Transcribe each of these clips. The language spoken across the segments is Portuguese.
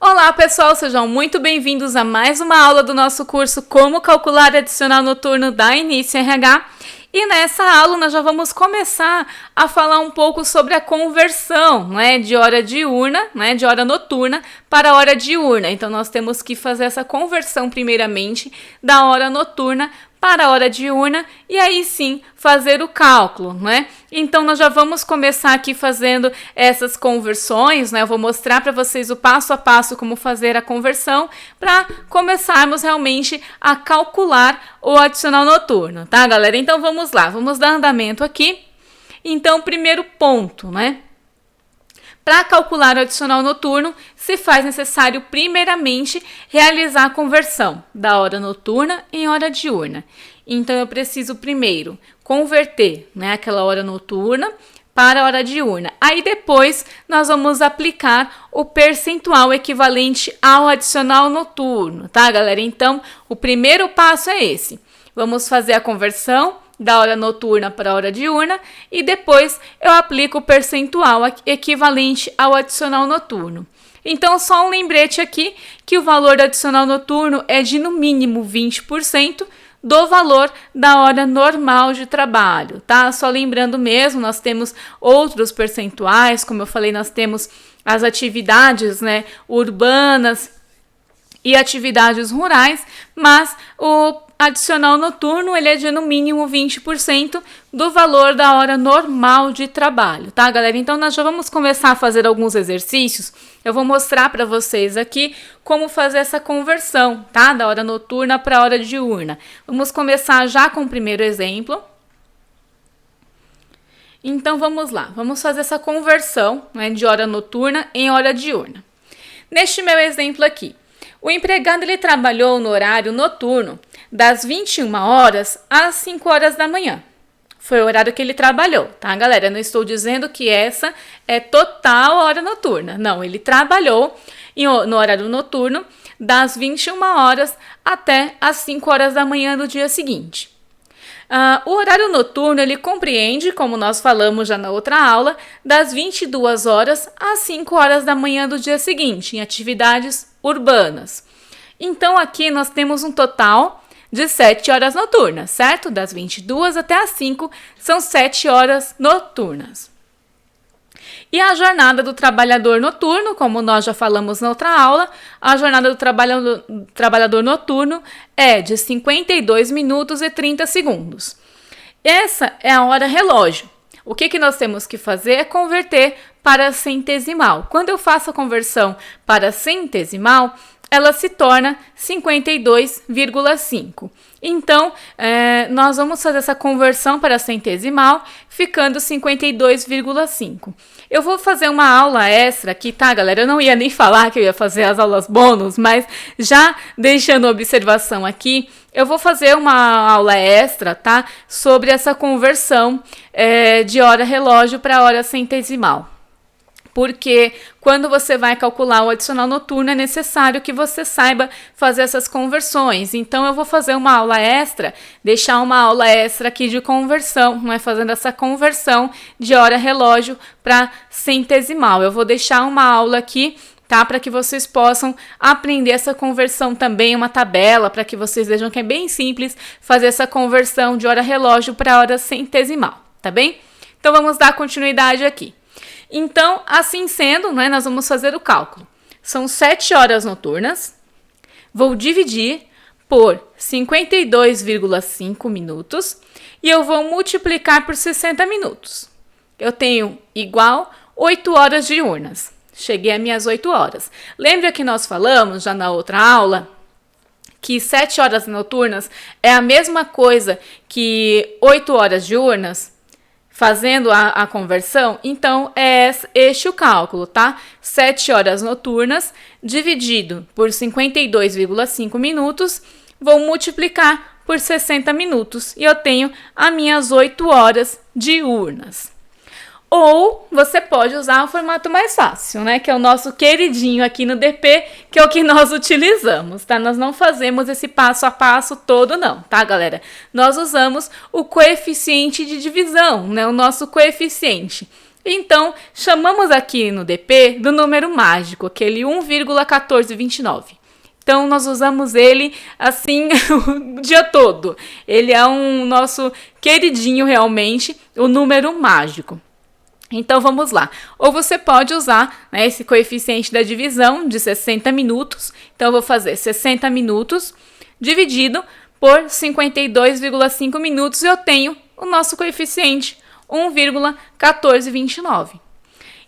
Olá pessoal, sejam muito bem-vindos a mais uma aula do nosso curso Como Calcular Adicional Noturno da Início RH. E nessa aula nós já vamos começar a falar um pouco sobre a conversão, de hora diurna, de hora noturna para hora diurna. Então nós temos que fazer essa conversão primeiramente da hora noturna para a hora diurna e aí sim fazer o cálculo, Então nós já vamos começar aqui fazendo essas conversões, Eu vou mostrar para vocês o passo a passo como fazer a conversão para começarmos realmente a calcular o adicional noturno, tá, galera? Então vamos lá, vamos dar andamento aqui. Então, primeiro ponto, Para calcular o adicional noturno, se faz necessário, primeiramente, realizar a conversão da hora noturna em hora diurna. Então, eu preciso, primeiro, converter aquela hora noturna para a hora diurna. Aí, depois, nós vamos aplicar o percentual equivalente ao adicional noturno, tá, galera? Então, o primeiro passo é esse. Vamos fazer a conversão da hora noturna para a hora diurna e depois eu aplico o percentual equivalente ao adicional noturno. Então, só um lembrete aqui que o valor do adicional noturno é de no mínimo 20% do valor da hora normal de trabalho, tá? Só lembrando mesmo, nós temos outros percentuais, como eu falei, nós temos as atividades, urbanas e atividades rurais, mas o adicional noturno, ele é de no mínimo 20% do valor da hora normal de trabalho, tá, galera? Então, nós já vamos começar a fazer alguns exercícios. Eu vou mostrar para vocês aqui como fazer essa conversão, tá? Da hora noturna para a hora diurna. Vamos começar já com o primeiro exemplo. Então, vamos lá. Vamos fazer essa conversão, de hora noturna em hora diurna. Neste meu exemplo aqui, o empregado ele trabalhou no horário noturno das 21 horas às 5 horas da manhã. Foi o horário que ele trabalhou, tá, galera? Eu não estou dizendo que essa é total hora noturna. Não, ele trabalhou no horário noturno das 21 horas até as 5 horas da manhã do dia seguinte. O horário noturno, ele compreende, como nós falamos já na outra aula, das 22 horas às 5 horas da manhã do dia seguinte, em atividades urbanas. Então, aqui nós temos um total de 7 horas noturnas, certo? Das 22 até as 5 são 7 horas noturnas. E a jornada do trabalhador noturno, como nós já falamos na outra aula, a jornada do trabalhador noturno é de 52 minutos e 30 segundos. Essa é a hora relógio. O que nós temos que fazer é converter para centesimal. Quando eu faço a conversão para centesimal, ela se torna 52,5. Então, nós vamos fazer essa conversão para centesimal, ficando 52,5. Eu vou fazer uma aula extra aqui, tá, galera? Eu não ia nem falar que eu ia fazer as aulas bônus, mas já deixando a observação aqui, eu vou fazer uma aula extra, tá? Sobre essa conversão de hora relógio para hora centesimal. Porque quando você vai calcular o adicional noturno, é necessário que você saiba fazer essas conversões. Então, eu vou fazer uma aula extra, deixar uma aula extra aqui de conversão, fazendo essa conversão de hora relógio para centesimal. Eu vou deixar uma aula aqui, tá? Para que vocês possam aprender essa conversão também, uma tabela, para que vocês vejam que é bem simples fazer essa conversão de hora relógio para hora centesimal, tá bem? Então, vamos dar continuidade aqui. Então, assim sendo, nós vamos fazer o cálculo. São 7 horas noturnas, vou dividir por 52,5 minutos e eu vou multiplicar por 60 minutos. Eu tenho igual 8 horas diurnas. Cheguei às minhas 8 horas. Lembra que nós falamos já na outra aula que 7 horas noturnas é a mesma coisa que 8 horas diurnas? Fazendo a conversão, então é este o cálculo, tá? 7 horas noturnas dividido por 52,5 minutos, vou multiplicar por 60 minutos e eu tenho as minhas 8 horas diurnas. Ou você pode usar o formato mais fácil, que é o nosso queridinho aqui no DP, que é o que nós utilizamos, tá? Nós não fazemos esse passo a passo todo não, tá, galera? Nós usamos o coeficiente de divisão, o nosso coeficiente. Então, chamamos aqui no DP do número mágico, aquele 1,1429. Então, nós usamos ele assim o dia todo. Ele é um nosso queridinho realmente, o número mágico. Então, vamos lá. Ou você pode usar, né, esse coeficiente da divisão de 60 minutos. Então, eu vou fazer 60 minutos dividido por 52,5 minutos e eu tenho o nosso coeficiente, 1,1429.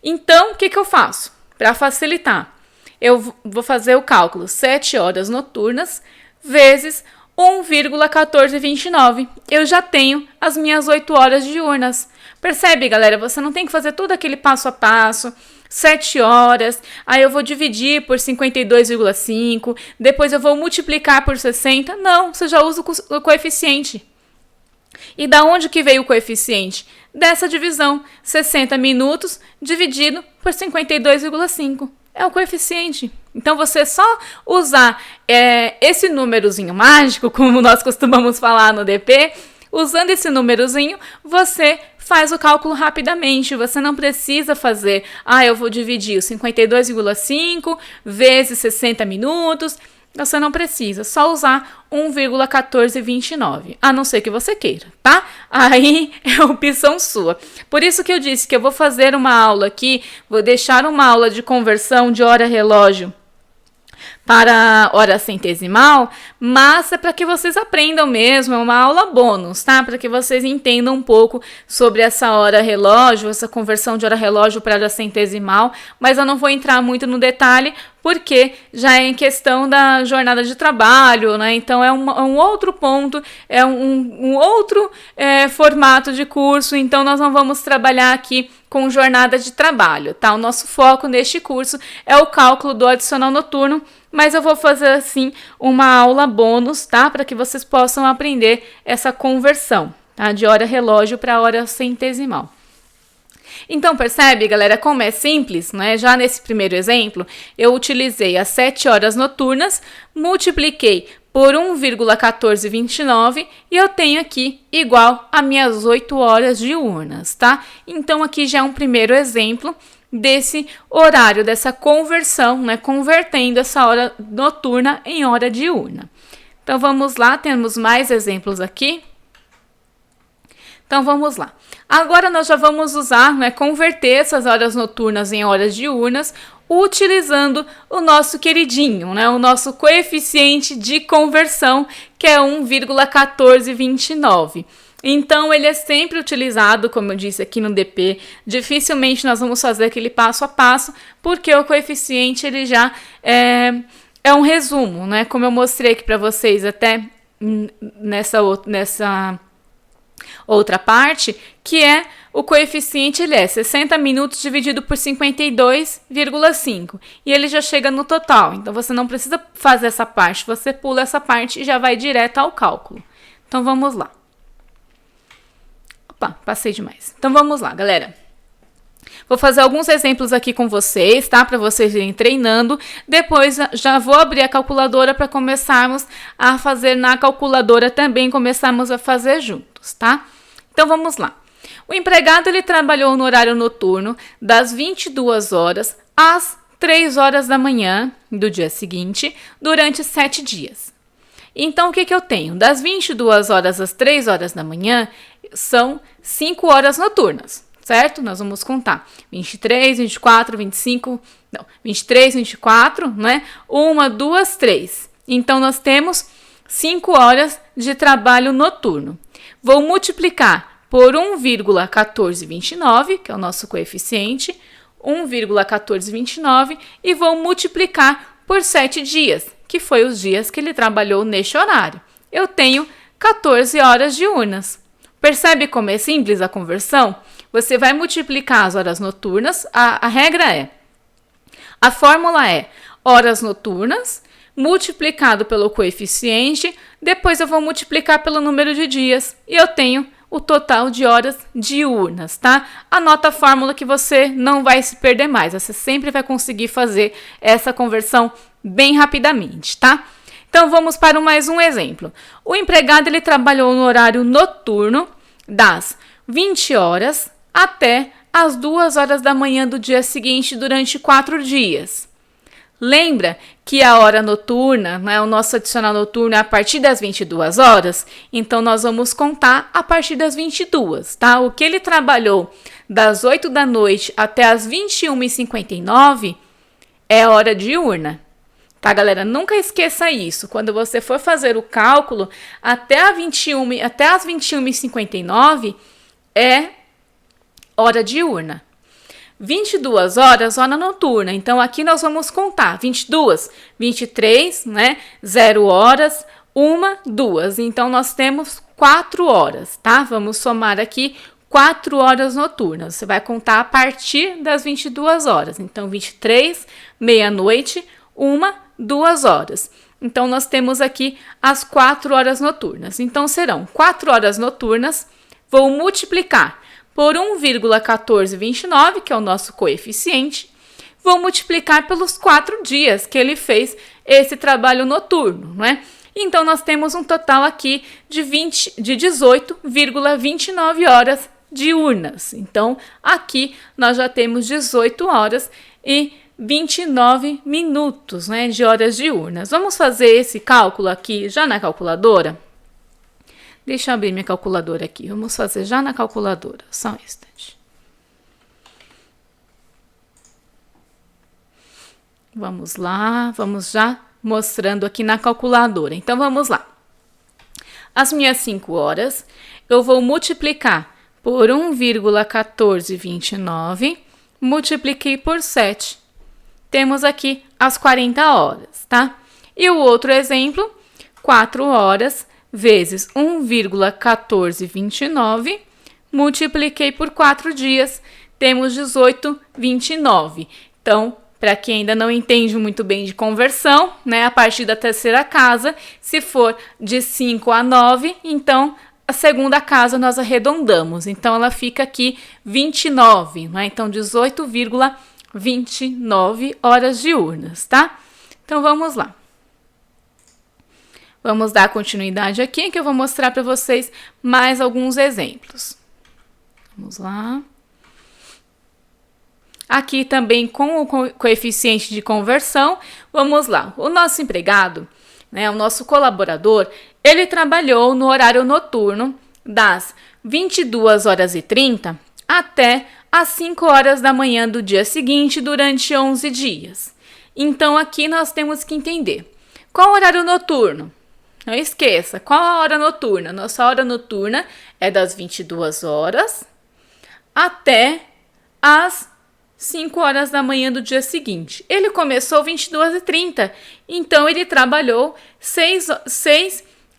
Então, o que eu faço? Para facilitar, eu vou fazer o cálculo 7 horas noturnas vezes 1,1429. Eu já tenho as minhas 8 horas diurnas. Percebe, galera? Você não tem que fazer todo aquele passo a passo. 7 horas, aí eu vou dividir por 52,5, depois eu vou multiplicar por 60. Não, você já usa o coeficiente. E da onde que veio o coeficiente? Dessa divisão, 60 minutos dividido por 52,5. É o coeficiente. Então, você só usar esse númerozinho mágico, como nós costumamos falar no DP, usando esse númerozinho, você faz o cálculo rapidamente. Você não precisa fazer, eu vou dividir o 52,5 vezes 60 minutos. Você não precisa, só usar 1,1429, a não ser que você queira, tá? Aí é opção sua. Por isso que eu disse que eu vou fazer uma aula aqui, vou deixar uma aula de conversão de hora-relógio para hora centesimal, mas é para que vocês aprendam mesmo, é uma aula bônus, tá? Para que vocês entendam um pouco sobre essa hora-relógio, essa conversão de hora-relógio para hora centesimal, mas eu não vou entrar muito no detalhe, porque já é em questão da jornada de trabalho, né? Então é um outro ponto, é um outro formato de curso, então nós não vamos trabalhar aqui com jornada de trabalho, tá? O nosso foco neste curso é o cálculo do adicional noturno, mas eu vou fazer assim uma aula bônus, tá? Para que vocês possam aprender essa conversão, tá? De hora-relógio para hora centesimal. Então, percebe, galera, como é simples, né? Já nesse primeiro exemplo, eu utilizei as 7 horas noturnas, multipliquei por 1,1429 e eu tenho aqui igual a minhas 8 horas diurnas, tá? Então, aqui já é um primeiro exemplo desse horário, dessa conversão, né? Convertendo essa hora noturna em hora diurna. Então, vamos lá, temos mais exemplos aqui. Então, vamos lá. Agora, nós já vamos usar, né, converter essas horas noturnas em horas diurnas, utilizando o nosso queridinho, né, o nosso coeficiente de conversão, que é 1,1429. Então, ele é sempre utilizado, como eu disse aqui no DP, dificilmente nós vamos fazer aquele passo a passo, porque o coeficiente ele já é um resumo, né, como eu mostrei aqui para vocês até nessa outra parte, que é o coeficiente, ele é 60 minutos dividido por 52,5 e ele já chega no total, então você não precisa fazer essa parte, você pula essa parte e já vai direto ao cálculo. Então vamos lá. Opa, passei demais. Então vamos lá, galera. Vou fazer alguns exemplos aqui com vocês, tá? Para vocês irem treinando. Depois já vou abrir a calculadora para começarmos a fazer na calculadora também, começarmos a fazer juntos, tá? Então vamos lá. O empregado ele trabalhou no horário noturno das 22 horas às 3 horas da manhã do dia seguinte, durante 7 dias. Então, o que eu tenho? Das 22 horas às 3 horas da manhã, são 5 horas noturnas, certo? Nós vamos contar 23, 24, 25, não, 23, 24, né? 1, 2, 3. Então, nós temos 5 horas de trabalho noturno. Vou multiplicar por 1,1429, que é o nosso coeficiente, 1,1429, e vou multiplicar por 7 dias, que foi os dias que ele trabalhou neste horário. Eu tenho 14 horas diurnas. Percebe como é simples a conversão? Você vai multiplicar as horas noturnas, a regra a fórmula é horas noturnas multiplicado pelo coeficiente, depois eu vou multiplicar pelo número de dias e eu tenho o total de horas diurnas, tá? Anota a fórmula que você não vai se perder mais, você sempre vai conseguir fazer essa conversão bem rapidamente, tá? Então, vamos para mais um exemplo. O empregado ele trabalhou no horário noturno das 20 horas até às 2 horas da manhã do dia seguinte durante 4 dias. Lembra que a hora noturna, né, o nosso adicional noturno é a partir das 22 horas? Então, nós vamos contar a partir das 22, tá? O que ele trabalhou das 8 da noite até as 21h59 é hora diurna. Tá, galera? Nunca esqueça isso. Quando você for fazer o cálculo, até as 21h59 é hora diurna. 22 horas, hora noturna. Então, aqui nós vamos contar 22, 23, né? 0 horas, 1, 2. Então, nós temos 4 horas, tá? Vamos somar aqui 4 horas noturnas. Você vai contar a partir das 22 horas. Então, 23, meia-noite, 1, 2 horas. Então, nós temos aqui as 4 horas noturnas. Então, serão 4 horas noturnas, vou multiplicar por 1,1429, que é o nosso coeficiente, vou multiplicar pelos 4 dias que ele fez esse trabalho noturno, né? Então, nós temos um total aqui de 18,29 horas diurnas. Então, aqui nós já temos 18 horas e 29 minutos, né, de horas diurnas. Vamos fazer esse cálculo aqui já na calculadora? Deixa eu abrir minha calculadora aqui. Vamos fazer já na calculadora. Só um instante. Vamos lá. Vamos já mostrando aqui na calculadora. Então, vamos lá. As minhas 5 horas, eu vou multiplicar por 1,1429. Multipliquei por 7. Temos aqui as 40 horas, tá? E o outro exemplo, 4 horas vezes 1,1429, multipliquei por 4 dias, temos 18,29. Então, para quem ainda não entende muito bem de conversão, né, a partir da terceira casa, se for de 5 a 9, então a segunda casa nós arredondamos. Então, ela fica aqui 29, né? Então, 18,29 horas diurnas, tá? Então, vamos lá. Vamos dar continuidade aqui, que eu vou mostrar para vocês mais alguns exemplos. Vamos lá. Aqui também com o coeficiente de conversão, vamos lá. O nosso empregado, né, o nosso colaborador, ele trabalhou no horário noturno das 22h30 até às 5 horas da manhã do dia seguinte, durante 11 dias. Então, aqui nós temos que entender qual o horário noturno. Não esqueça, qual a hora noturna? Nossa hora noturna é das 22 horas até as 5 horas da manhã do dia seguinte. Ele começou 22h30, então ele trabalhou 6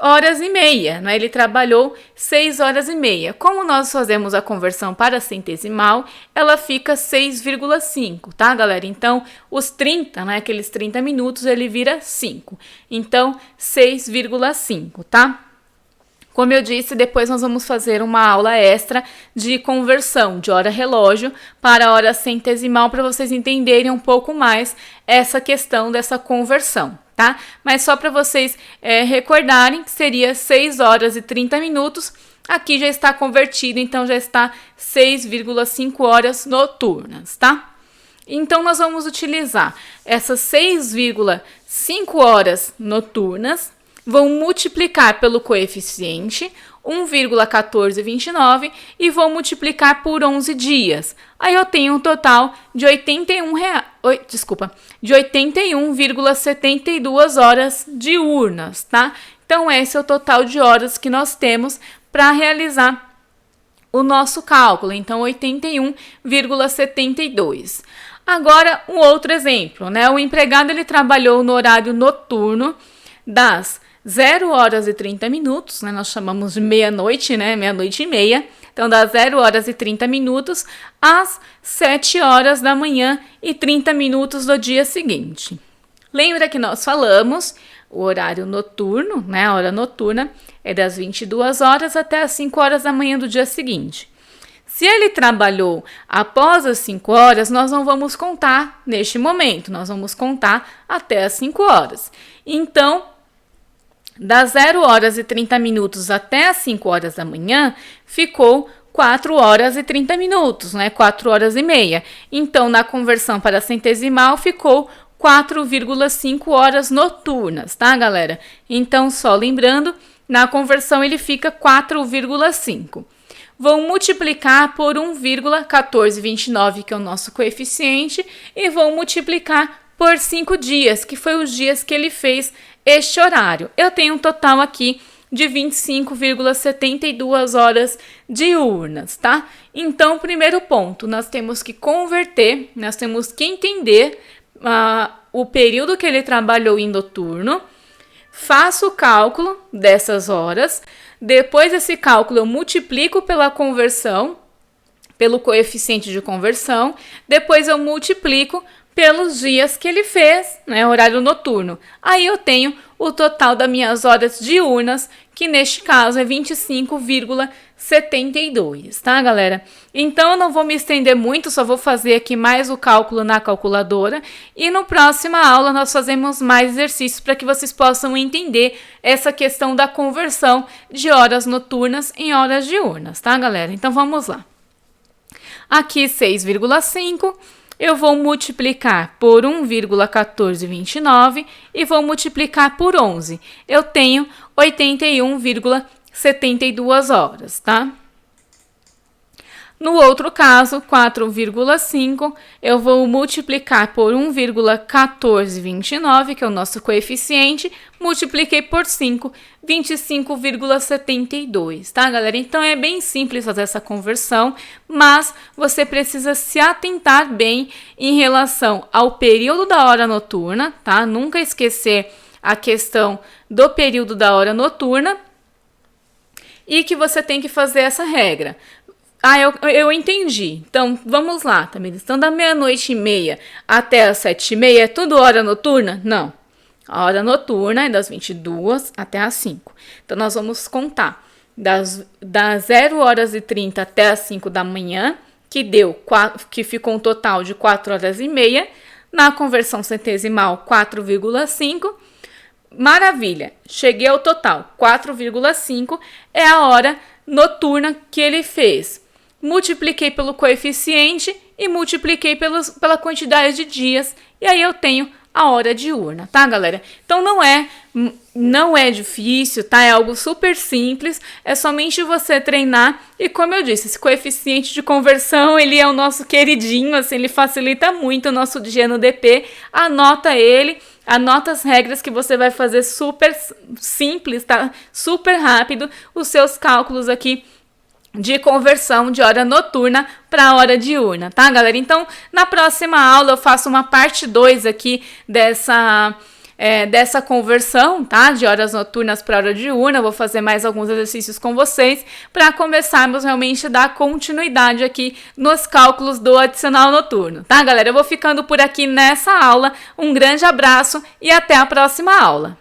horas e meia, né? Ele trabalhou 6 horas e meia. Como nós fazemos a conversão para centesimal, ela fica 6,5, tá, galera? Então, os 30, né, aqueles 30 minutos, ele vira 5. Então, 6,5, tá? Como eu disse, depois nós vamos fazer uma aula extra de conversão de hora relógio para hora centesimal, para vocês entenderem um pouco mais essa questão dessa conversão, tá? Mas só para vocês recordarem que seria 6 horas e 30 minutos, aqui já está convertido, então já está 6,5 horas noturnas, tá? Então, nós vamos utilizar essas 6,5 horas noturnas, vou multiplicar pelo coeficiente 1,1429 e vou multiplicar por 11 dias. Aí eu tenho um total de 81,72 horas diurnas, tá? Então, esse é o total de horas que nós temos para realizar o nosso cálculo. Então, 81,72. Agora, um outro exemplo, né? O empregado, ele trabalhou no horário noturno das 0 horas e 30 minutos, né? Nós chamamos de meia-noite, né? Meia-noite e meia. Então, das 0 horas e 30 minutos às 7 horas da manhã e 30 minutos do dia seguinte. Lembra que nós falamos o horário noturno, né? A hora noturna é das 22 horas até as 5 horas da manhã do dia seguinte. Se ele trabalhou após as 5 horas, nós não vamos contar neste momento, nós vamos contar até as 5 horas. Então, das 0 horas e 30 minutos até as 5 horas da manhã, ficou 4 horas e 30 minutos, né? 4 horas e meia. Então, na conversão para centesimal, ficou 4,5 horas noturnas, tá, galera? Então, só lembrando, na conversão ele fica 4,5. Vou multiplicar por 1,1429, que é o nosso coeficiente, e vou multiplicar por 5 dias, que foi os dias que ele fez este horário. Eu tenho um total aqui de 25,72 horas diurnas, tá? Então, primeiro ponto, nós temos que converter, nós temos que entender o período que ele trabalhou em noturno, faço o cálculo dessas horas, depois desse cálculo eu multiplico pela conversão, pelo coeficiente de conversão, depois eu multiplico pelos dias que ele fez, né, horário noturno. Aí eu tenho o total das minhas horas diurnas, que neste caso é 25,72, tá, galera? Então eu não vou me estender muito, só vou fazer aqui mais o cálculo na calculadora e no próxima aula nós fazemos mais exercícios para que vocês possam entender essa questão da conversão de horas noturnas em horas diurnas, tá, galera? Então vamos lá. Aqui 6,5 eu vou multiplicar por 1,1429 e vou multiplicar por 11. Eu tenho 81,72 horas, tá? No outro caso, 4,5, eu vou multiplicar por 1,1429, que é o nosso coeficiente, multipliquei por 5, 25,72, tá, galera? Então, é bem simples fazer essa conversão, mas você precisa se atentar bem em relação ao período da hora noturna, tá? Nunca esquecer a questão do período da hora noturna e que você tem que fazer essa regra. Eu entendi. Então, vamos lá, também. Então, da 00:30 até as 7:30 é tudo hora noturna? Não. A hora noturna é das 22 até as 5. Então, nós vamos contar das 0h30 até as 5 da manhã, que ficou um total de 4h30. Na conversão centesimal, 4,5. Maravilha. Cheguei ao total. 4,5 é a hora noturna que ele fez. Multipliquei pelo coeficiente e multipliquei pela quantidade de dias. E aí eu tenho a hora diurna, tá, galera? Então não é difícil, tá? É algo super simples. É somente você treinar. E como eu disse, esse coeficiente de conversão, ele é o nosso queridinho, assim, ele facilita muito o nosso dia no DP. Anota ele. Anota as regras que você vai fazer super simples, tá? Super rápido. Os seus cálculos aqui de conversão de hora noturna para hora diurna, tá, galera? Então, na próxima aula eu faço uma parte 2 aqui dessa conversão, tá? De horas noturnas para hora diurna. Eu vou fazer mais alguns exercícios com vocês para começarmos realmente a dar continuidade aqui nos cálculos do adicional noturno, tá, galera? Eu vou ficando por aqui nessa aula. Um grande abraço e até a próxima aula.